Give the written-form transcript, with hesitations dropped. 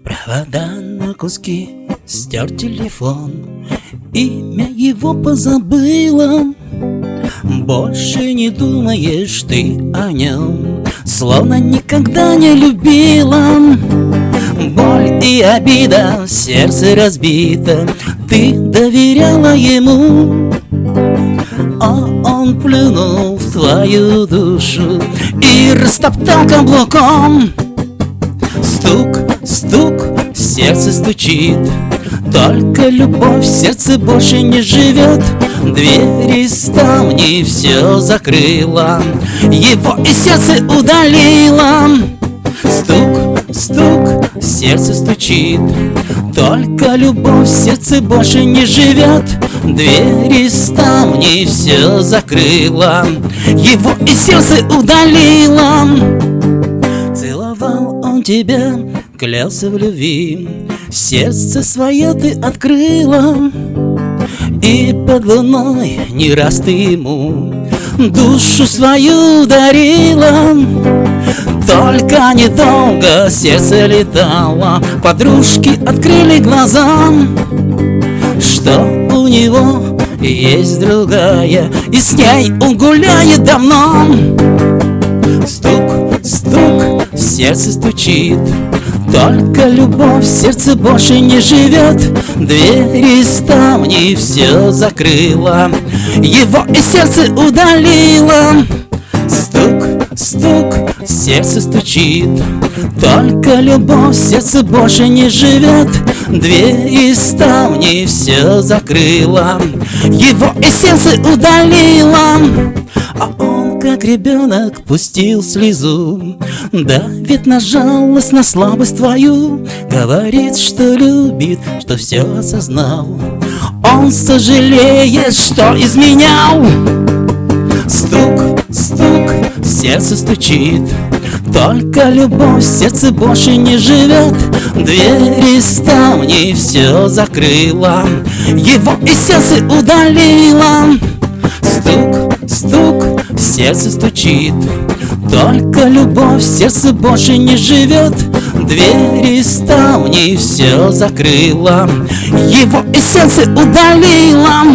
Провода на куски, стер телефон, имя его позабыла. Больше не думаешь ты о нем, словно никогда не любила. Боль и обида, сердце разбито, ты доверяла ему, а он плюнул в твою душу и растоптал каблуком. Стук, стук, сердце стучит, только любовь в сердце больше не живет. Двери, ставни все закрыла, его из сердца удалила. Стук, стук, сердце стучит, только любовь в сердце больше не живет. Двери, ставни все закрыла, его из сердца удалила. Целовал он тебя, клялся в любви, сердце свое ты открыла. И под луной не раз ты ему душу свою дарила. Только недолго сердце летало, подружки открыли глаза, что у него есть другая, и с ней он гуляет давно. Стук, стук, сердце стучит, только любовь в сердце больше не живет. Двери, ставни все закрыла, его из сердца удалила. Стук, стук, сердце стучит, только любовь в сердце больше не живет. Двери, ставни все закрыла, его из сердца удалила. А он, как ребенок, пустил слезу, давит на жалость, на слабость твою. Говорит, что любит, что все осознал, он сожалеет, что изменял. Стук, стук, сердце стучит, только любовь в сердце больше не живет. Двери, ставни все закрыла, его из сердца удалила. Стук, стук, сердце стучит, только любовь в сердце больше не живет. Двери, ставни все закрыла, его из сердца удалила.